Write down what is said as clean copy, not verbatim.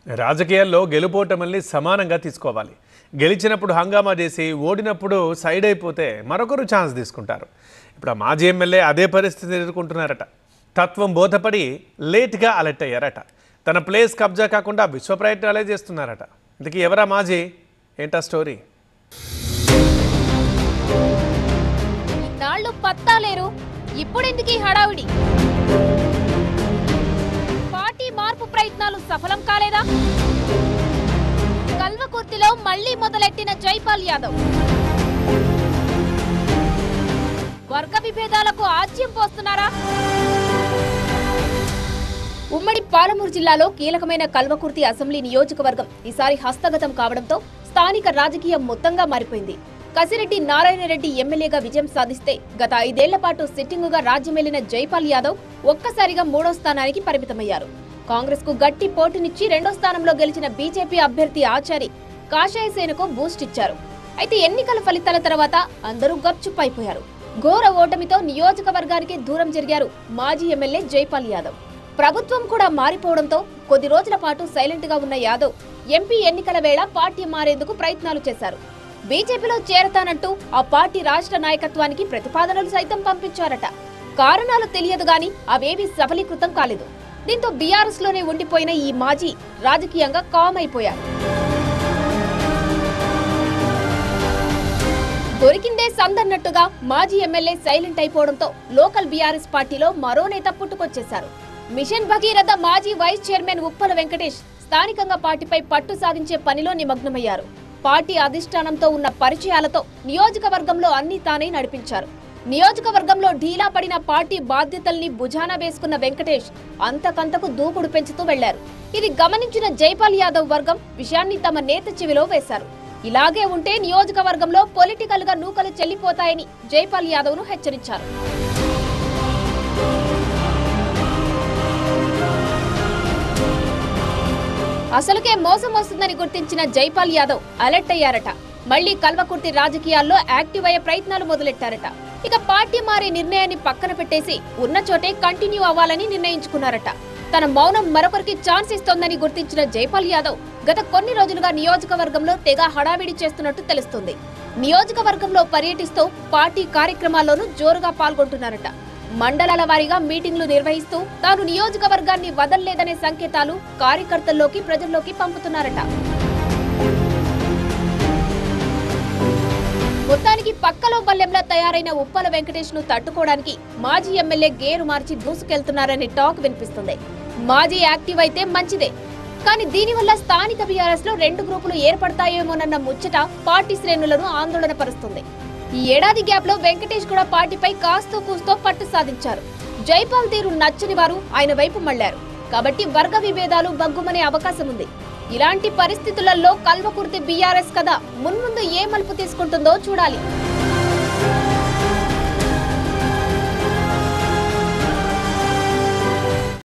రాజకీయాల్లో గెలుపోటమల్ని సమానంగా తీసుకోవాలి. గెలిచినప్పుడు హంగామా చేసి ఓడినప్పుడు సైడ్ అయిపోతే మరొకరు ఛాన్స్ తీసుకుంటారు. ఇప్పుడు ఆ మాజీ ఎమ్మెల్యే అదే పరిస్థితిని ఎదుర్కొంటున్నారట. తత్వం బోధపడి లేట్గా అలర్ట్ అయ్యారట. తన ప్లేస్ కబ్జా కాకుండా విశ్వ ప్రయత్నాలే చేస్తున్నారట. ఇంతకీ ఎవరా మాజీ, ఏంటా స్టోరీ? నాళ్ళు పత్తా లేరు, ఇప్పుడెందుకీ హడావిడి? పార్టీ మార్పు ప్రయత్నాలు సఫలం కాలేదా? కల్వకుర్తిలో మళ్లీ మొదలెట్టిన జైపాల్ యాదవ్ వర్గ విభేదాలకు ఆజ్యం పోస్తున్నారా? ఉమ్మడి పాలమూరు జిల్లాలో కీలకమైన కల్వకుర్తి అసెంబ్లీ నియోజకవర్గం ఈసారి హస్తగతం కావడంతో స్థానిక రాజకీయం మొత్తంగా మారిపోయింది. కసిరెడ్డి నారాయణరెడ్డి ఎమ్మెల్యేగా విజయం సాధిస్తే గత 5 ఏళ్ల పాటు సిట్టింగుగా రాజ్యమెళ్లిన జైపాల్ యాదవ్ ఒక్కసారిగా 3వ స్థానానికి పరిమితమయ్యారు. కాంగ్రెస్ కు గట్టి పోటీనిచ్చి 2వ స్థానంలో గెలిచిన బీజేపీ అభ్యర్థి ఆచారి కాషాయ సేనకు బూస్ట్ ఇచ్చారు. అయితే ఎన్నికల ఫలితాల తర్వాత అందరూ గప్చుప్ అయిపోయారు. ఘోర ఓటమితో నియోజకవర్గానికి దూరం జరిగారు మాజీ ఎమ్మెల్యే జైపాల్ యాదవ్. ప్రభుత్వం కూడా మారిపోవడంతో కొద్ది రోజుల పాటు సైలెంట్ గా ఉన్న యాదవ్ ఎంపీ ఎన్నికల వేళ పార్టీ మారేందుకు ప్రయత్నాలు చేశారు. బీజేపీలో చేరతానంటూ ఆ పార్టీ రాష్ట్ర నాయకత్వానికి ప్రతిపాదనలు సైతం పంపించారట. కారణాలు తెలియదు గాని అవేవీ సఫలీకృతం కాలేదు. దీంతో బీఆర్ఎస్ లోనే ఉండిపోయిన ఈ మాజీ రాజకీయంగా కామ్ అయిపోయారు. దొరికిందే సందన్నట్టుగా మాజీ ఎమ్మెల్యే సైలెంట్ అయిపోవడంతో లోకల్ బీఆర్ఎస్ పార్టీలో మరో నేత పుట్టుకొచ్చేశారు. మిషన్ భగీరథ మాజీ వైస్ చైర్మన్ ఉప్పల వెంకటేష్ స్థానికంగా పార్టీపై పట్టు సాధించే పనిలో నిమగ్నమయ్యారు. పార్టీ అధిష్టానంతో ఉన్న పరిచయాలతో నియోజకవర్గంలో అన్ని తానే నడిపించారు. నియోజకవర్గంలో ఢీలా పడిన పార్టీ బాధ్యతల్ని భుజాన వేసుకున్న వెంకటేష్ అంతకంతకు దూకుడు పెంచుతూ వెళ్లారు. ఇది గమనించిన జైపాల్ యాదవ్ వర్గం విషయాన్ని తమ నేత చెవిలో వేశారు. ఇలాగే ఉంటే నియోజకవర్గంలో పొలిటికల్ గా నూకలు చెల్లిపోతాయని జైపాల్ యాదవ్ ను హెచ్చరించారు. అసలుకే మోసం వస్తుందని గుర్తించిన జైపాల్ యాదవ్ అలర్ట్ అయ్యారట. మళ్లీ కల్వకుర్తి రాజకీయాల్లో యాక్టివ్ అయ్యే ప్రయత్నాలు మొదలెట్టారట. ఇక పార్టీ మారే నిర్ణయాన్ని పక్కన పెట్టేసి ఉన్న చోటే కంటిన్యూ అవ్వాలని నిర్ణయించుకున్నారట. తన మౌనం మరొకరికి ఛాన్స్ ఇస్తోందని గుర్తించిన జైపాల్ యాదవ్ గత కొన్ని రోజులుగా నియోజకవర్గంలో తెగ హడావిడి చేస్తున్నట్టు తెలుస్తుంది. నియోజకవర్గంలో పర్యటిస్తూ పార్టీ కార్యక్రమాల్లోనూ జోరుగా పాల్గొంటున్నారట. మండలాల వారీగా మీటింగ్లు నిర్వహిస్తూ తాను నియోజకవర్గాన్ని వదల్లేదనే సంకేతాలు కార్యకర్తల్లోకి ప్రజల్లోకి పంపుతున్నారట. మొత్తానికి పక్కలో బల్లెంలా తయారైన ఉప్పల వెంకటేష్ ను తట్టుకోవడానికి మాజీ ఎమ్మెల్యే గేరు మార్చి దూసుకెళ్తున్నారనే టాక్ వినిపిస్తుంది. మాజీ యాక్టివ్ అయితే మంచిదే, కానీ దీనివల్ల స్థానిక బీఆర్ఎస్ లో 2 గ్రూపులు ఏర్పడతాయేమోనన్న ముచ్చట పార్టీ శ్రేణులను ఆందోళన పరుస్తుంది. ఈ ఏడాది గ్యాప్ లో వెంకటేష్ కూడా పార్టీపై కాస్తో కూస్తో పట్టు సాధించారు. జైపాల్ తీరు నచ్చని వారు ఆయన వైపు మళ్లారు. కాబట్టి వర్గ విభేదాలు బగ్గుమనే అవకాశం ఉంది. ఇలాంటి పరిస్థితులలో కల్వకుర్తి బీఆర్ఎస్ కథ మున్ముందు ఏ మలుపు తీసుకుంటుందో చూడాలి.